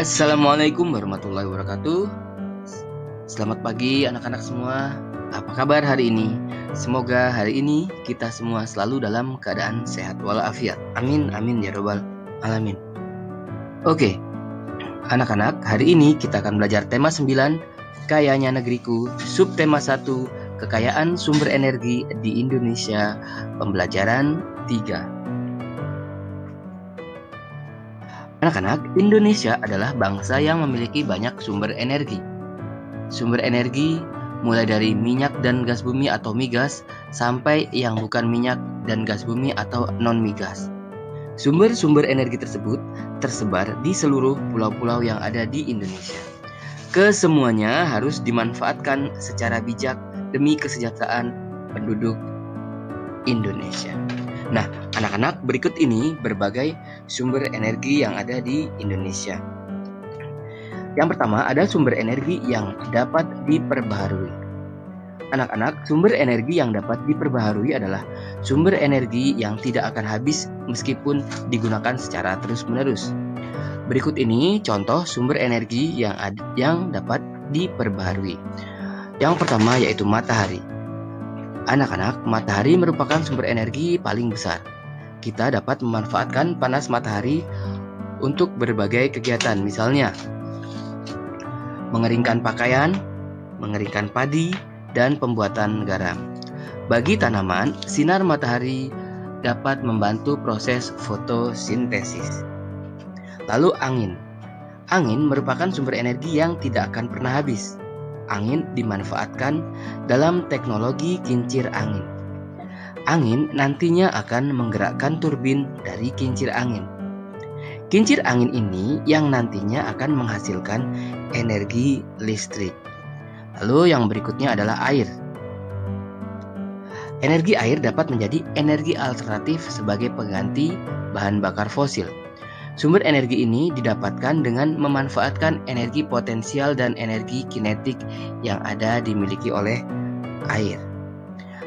Assalamualaikum warahmatullahi wabarakatuh. Selamat pagi anak-anak semua. Apa kabar hari ini? Semoga hari ini kita semua selalu dalam keadaan sehat walafiat. Amin amin ya robbal alamin. Oke, anak-anak, hari ini kita akan belajar tema 9, Kayanya Negeriku, subtema 1, Kekayaan Sumber Energi di Indonesia, pembelajaran 3. Anak-anak, Indonesia adalah bangsa yang memiliki banyak sumber energi. Sumber energi mulai dari minyak dan gas bumi atau migas sampai yang bukan minyak dan gas bumi atau non-migas. Sumber-sumber energi tersebut tersebar di seluruh pulau-pulau yang ada di Indonesia. Kesemuanya harus dimanfaatkan secara bijak demi kesejahteraan penduduk Indonesia. Nah, anak-anak, berikut ini berbagai sumber energi yang ada di Indonesia. Yang pertama, ada sumber energi yang dapat diperbaharui. Anak-anak, sumber energi yang dapat diperbaharui adalah sumber energi yang tidak akan habis meskipun digunakan secara terus-menerus. Berikut ini contoh sumber energi yang dapat diperbaharui. Yang pertama yaitu matahari. Anak-anak, matahari merupakan sumber energi paling besar. Kita dapat memanfaatkan panas matahari untuk berbagai kegiatan, misalnya mengeringkan pakaian, mengeringkan padi, dan pembuatan garam. Bagi tanaman, sinar matahari dapat membantu proses fotosintesis. Lalu angin. Angin merupakan sumber energi yang tidak akan pernah habis. Angin dimanfaatkan dalam teknologi kincir angin. Angin nantinya akan menggerakkan turbin dari kincir angin. Kincir angin ini yang nantinya akan menghasilkan energi listrik. Lalu yang berikutnya adalah air. Energi air dapat menjadi energi alternatif sebagai pengganti bahan bakar fosil. Sumber energi ini didapatkan dengan memanfaatkan energi potensial dan energi kinetik yang ada dimiliki oleh air.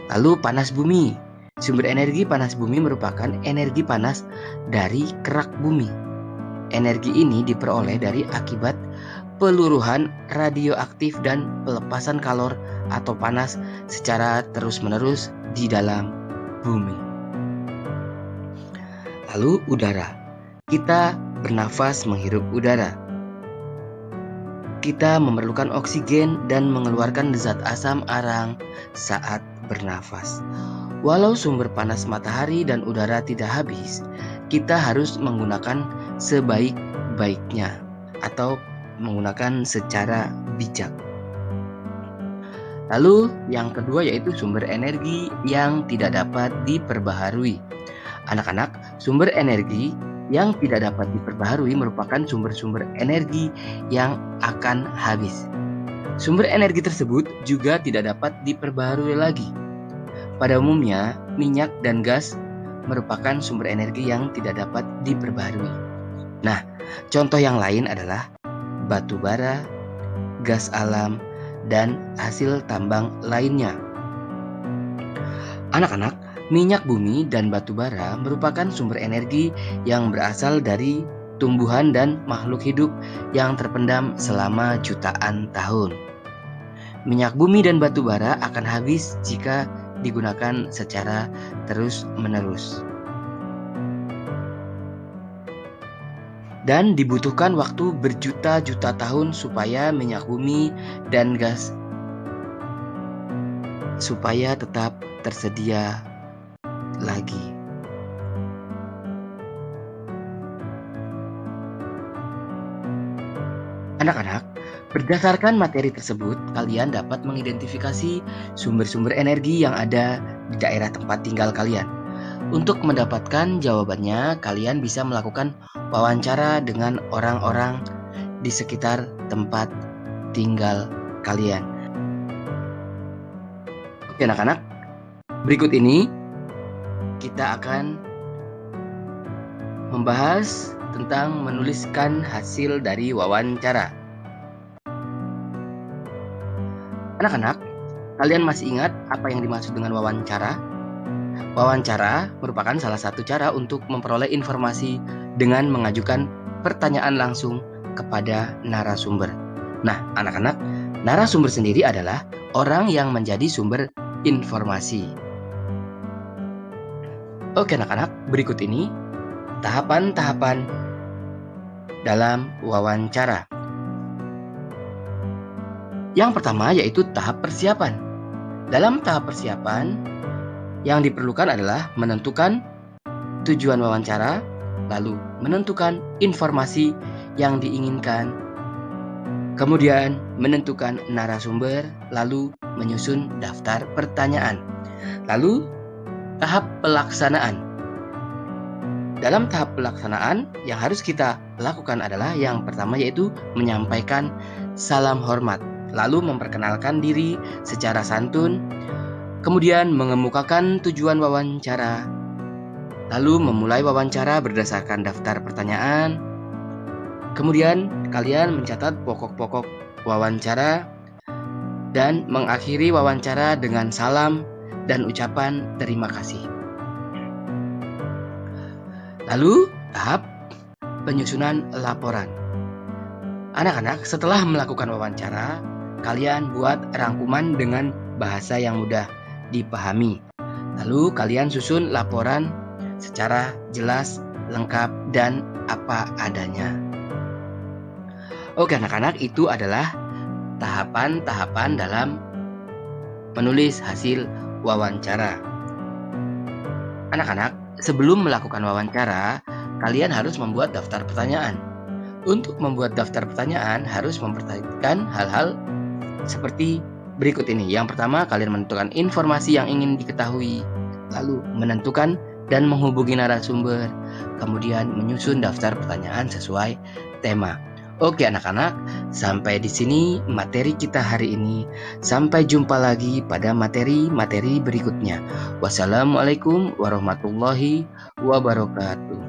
Lalu panas bumi. Sumber energi panas bumi merupakan energi panas dari kerak bumi. Energi ini diperoleh dari akibat peluruhan radioaktif dan pelepasan kalor atau panas secara terus-menerus di dalam bumi. Lalu udara. Kita bernafas menghirup udara. Kita memerlukan oksigen dan mengeluarkan zat asam arang saat bernafas. Walau sumber panas matahari dan udara tidak habis, kita harus menggunakan sebaik-baiknya atau menggunakan secara bijak. Lalu yang kedua yaitu sumber energi yang tidak dapat diperbaharui. Anak-anak, sumber energi yang tidak dapat diperbaharui merupakan sumber-sumber energi yang akan habis. Sumber energi tersebut juga tidak dapat diperbaharui lagi. Pada umumnya, minyak dan gas merupakan sumber energi yang tidak dapat diperbaharui. Nah, contoh yang lain adalah batu bara, gas alam, dan hasil tambang lainnya. Anak-anak, minyak bumi dan batu bara merupakan sumber energi yang berasal dari tumbuhan dan makhluk hidup yang terpendam selama jutaan tahun. Minyak bumi dan batu bara akan habis jika digunakan secara terus-menerus. Dan dibutuhkan waktu berjuta-juta tahun supaya minyak bumi dan gas supaya tetap tersedia lagi. Anak-anak, berdasarkan materi tersebut, kalian dapat mengidentifikasi sumber-sumber energi yang ada di daerah tempat tinggal kalian. Untuk mendapatkan jawabannya, kalian bisa melakukan wawancara dengan orang-orang di sekitar tempat tinggal kalian. Oke anak-anak, berikut ini kita akan membahas tentang menuliskan hasil dari wawancara. Anak-anak, kalian masih ingat apa yang dimaksud dengan wawancara? Wawancara merupakan salah satu cara untuk memperoleh informasi dengan mengajukan pertanyaan langsung kepada narasumber. Nah, anak-anak, narasumber sendiri adalah orang yang menjadi sumber informasi. Oke anak-anak, berikut ini tahapan-tahapan dalam wawancara. Yang pertama yaitu tahap persiapan. Dalam tahap persiapan, yang diperlukan adalah menentukan tujuan wawancara, lalu menentukan informasi yang diinginkan, kemudian menentukan narasumber, lalu menyusun daftar pertanyaan. Lalu tahap pelaksanaan. Dalam tahap pelaksanaan yang harus kita lakukan adalah yang pertama yaitu menyampaikan salam hormat, lalu memperkenalkan diri secara santun, kemudian mengemukakan tujuan wawancara, lalu memulai wawancara berdasarkan daftar pertanyaan. Kemudian kalian mencatat pokok-pokok wawancara dan mengakhiri wawancara dengan salam dan ucapan terima kasih. Lalu tahap penyusunan laporan. Anak-anak, setelah melakukan wawancara, kalian buat rangkuman dengan bahasa yang mudah dipahami. Lalu kalian susun laporan secara jelas, lengkap, dan apa adanya. Oke anak-anak, itu adalah tahapan-tahapan dalam menulis hasil wawancara. Anak-anak, sebelum melakukan wawancara, kalian harus membuat daftar pertanyaan. Untuk membuat daftar pertanyaan harus memperhatikan hal-hal seperti berikut ini. Yang pertama, kalian menentukan informasi yang ingin diketahui, lalu menentukan dan menghubungi narasumber, kemudian menyusun daftar pertanyaan sesuai tema. Oke anak-anak, sampai di sini materi kita hari ini. Sampai jumpa lagi pada materi-materi berikutnya. Wassalamualaikum warahmatullahi wabarakatuh.